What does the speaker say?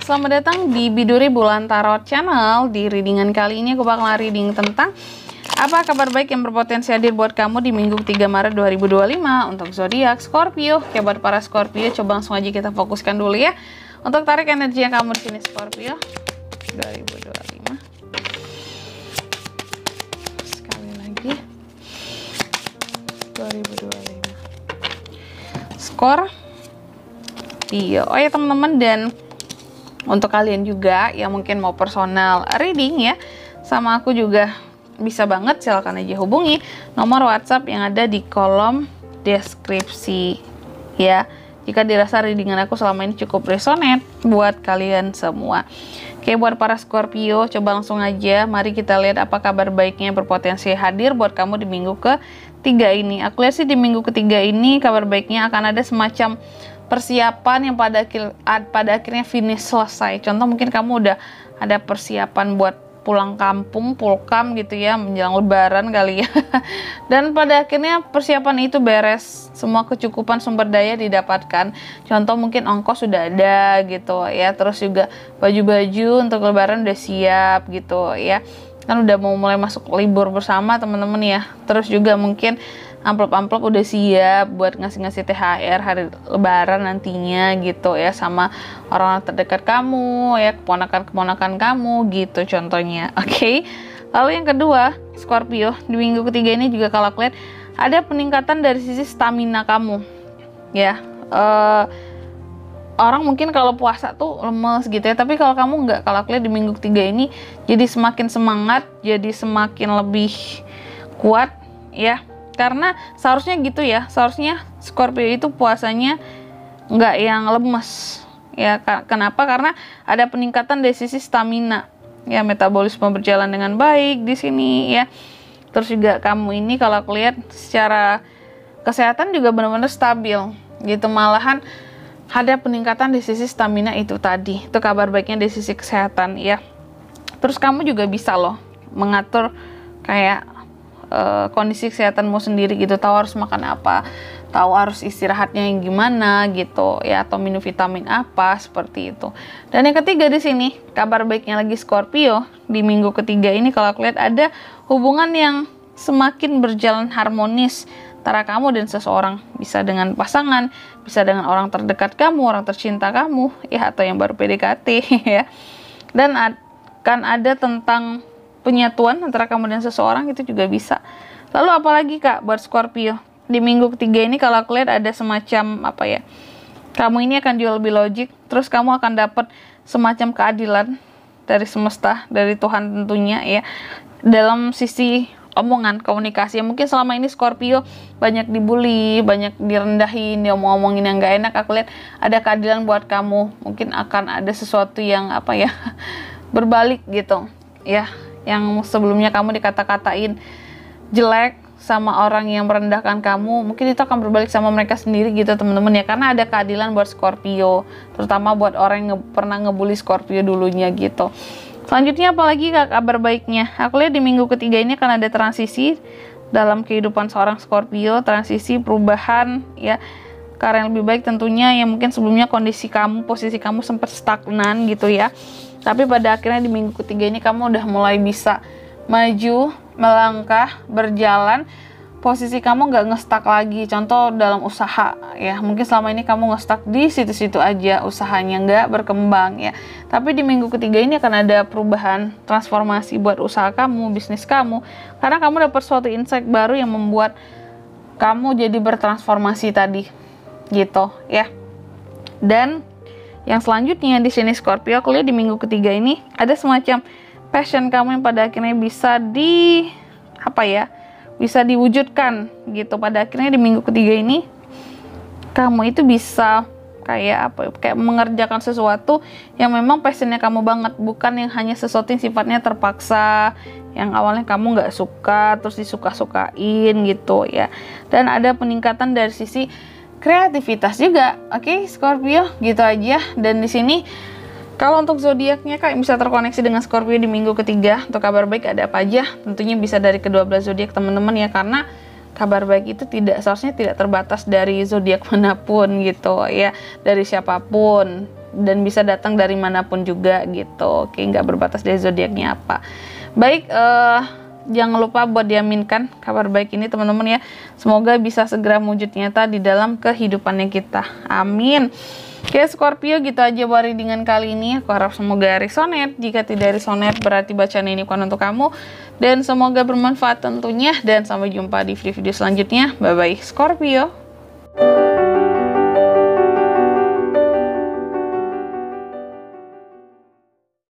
selamat datang di Biduri Bulan Tarot Channel. Di readingan kali ini aku bakal reading tentang apa kabar baik yang berpotensi hadir buat kamu di minggu 3 Maret 2025 untuk zodiak Scorpio. Oke, buat para Scorpio, coba langsung aja kita fokuskan dulu ya. Untuk tarik energi yang kamu di sini Scorpio 2025. Sekali lagi 2025. Scorpio. Oh ya teman-teman, dan untuk kalian juga yang mungkin mau personal reading ya sama aku juga bisa banget, silahkan aja hubungi nomor WhatsApp yang ada di kolom deskripsi ya, jika dirasa readingan aku selama ini cukup resonate buat kalian semua. Oke, buat para Scorpio, coba langsung aja mari kita lihat apa kabar baiknya yang berpotensi hadir buat kamu di minggu ketiga ini. Aku lihat sih di minggu ketiga ini kabar baiknya akan ada semacam persiapan yang pada akhirnya finish selesai. Contoh mungkin kamu udah ada persiapan buat pulang kampung, pulkam gitu ya, menjelang lebaran kali ya. Dan pada akhirnya persiapan itu beres, semua kecukupan sumber daya didapatkan. Contoh mungkin ongkos sudah ada gitu ya, terus juga baju-baju untuk lebaran udah siap gitu ya. Kan udah mau mulai masuk libur bersama teman-teman ya. Terus juga mungkin amplop-amplop udah siap buat ngasih-ngasih THR hari lebaran nantinya gitu ya, sama orang terdekat kamu ya, keponakan-keponakan kamu gitu contohnya. Oke. Lalu yang kedua, Scorpio, di minggu ketiga ini juga kalau aku lihat ada peningkatan dari sisi stamina kamu ya. Orang mungkin kalau puasa tuh lemes gitu ya, tapi kalau kamu nggak, kalau aku lihat di minggu ketiga ini jadi semakin semangat, jadi semakin lebih kuat ya. Karena seharusnya gitu ya, seharusnya Scorpio itu puasanya nggak yang lemes ya. Kenapa? Karena ada peningkatan dari sisi stamina ya, metabolisme berjalan dengan baik di sini ya. Terus juga kamu ini kalau aku lihat secara kesehatan juga benar-benar stabil gitu, malahan ada peningkatan di sisi stamina itu tadi. Itu kabar baiknya di sisi kesehatan ya. Terus kamu juga bisa loh mengatur kayak kondisi kesehatanmu sendiri gitu, tahu harus makan apa, tahu harus istirahatnya yang gimana gitu ya, atau minum vitamin apa seperti itu. Dan yang ketiga di sini kabar baiknya lagi Scorpio di minggu ketiga ini kalau aku lihat ada hubungan yang semakin berjalan harmonis antara kamu dan seseorang, bisa dengan pasangan, bisa dengan orang terdekat kamu, orang tercinta kamu ya, atau yang baru PDKT ya. Dan akan ada tentang penyatuan antara kamu dan seseorang, itu juga bisa. Lalu apalagi Kak buat Scorpio di minggu ketiga ini kalau aku lihat ada semacam apa ya, kamu ini akan jual lebih logik, terus kamu akan dapat semacam keadilan dari semesta, dari Tuhan tentunya ya, dalam sisi omongan komunikasi. Mungkin selama ini Scorpio banyak dibully, banyak direndahin, diomong-omongin yang gak enak, aku lihat ada keadilan buat kamu. Mungkin akan ada sesuatu yang apa ya berbalik gitu ya, yang sebelumnya kamu dikata-katain jelek sama orang yang merendahkan kamu, mungkin itu akan berbalik sama mereka sendiri gitu teman-teman ya, karena ada keadilan buat Scorpio, terutama buat orang yang pernah ngebully Scorpio dulunya gitu. Selanjutnya apalagi Kak kabar baiknya, aku lihat di minggu ketiga ini akan ada transisi dalam kehidupan seorang Scorpio, transisi perubahan ya, karena yang lebih baik tentunya, yang mungkin sebelumnya kondisi kamu, posisi kamu sempat stagnan gitu ya, tapi pada akhirnya di minggu ketiga ini kamu udah mulai bisa maju, melangkah, berjalan. Posisi kamu nggak ngestak lagi. Contoh dalam usaha ya, mungkin selama ini kamu ngestak di situ-situ aja, usahanya nggak berkembang ya. Tapi di minggu ketiga ini akan ada perubahan, transformasi buat usaha kamu, bisnis kamu. Karena kamu dapat suatu insight baru yang membuat kamu jadi bertransformasi tadi gitu ya. Dan yang selanjutnya di sini Scorpio, aku lihat di minggu ketiga ini ada semacam passion kamu yang pada akhirnya bisa bisa diwujudkan gitu. Pada akhirnya di minggu ketiga ini kamu itu bisa kayak mengerjakan sesuatu yang memang passionnya kamu banget, bukan yang hanya sesuatu yang sifatnya terpaksa, yang awalnya kamu nggak suka terus disuka-sukain gitu ya. Dan ada peningkatan dari sisi kreativitas juga. Oke, Scorpio, gitu aja. Dan di sini kalau untuk zodiaknya Kak yang bisa terkoneksi dengan Scorpio di minggu ketiga, untuk kabar baik ada apa aja? Tentunya bisa dari kedua belas zodiak teman-teman ya, karena kabar baik itu seharusnya tidak terbatas dari zodiak manapun gitu ya, dari siapapun dan bisa datang dari manapun juga gitu. Oke, nggak berbatas dari zodiaknya apa. Baik, jangan lupa buat diaminkan kabar baik ini teman-teman ya. Semoga bisa segera wujud nyata di dalam kehidupannya kita. Amin. Oke Scorpio, gitu aja buat readingan kali ini. Aku harap semoga resonate. Jika tidak resonate berarti bacaan ini bukan untuk kamu. Dan semoga bermanfaat tentunya. Dan sampai jumpa di video-video selanjutnya. Bye-bye Scorpio.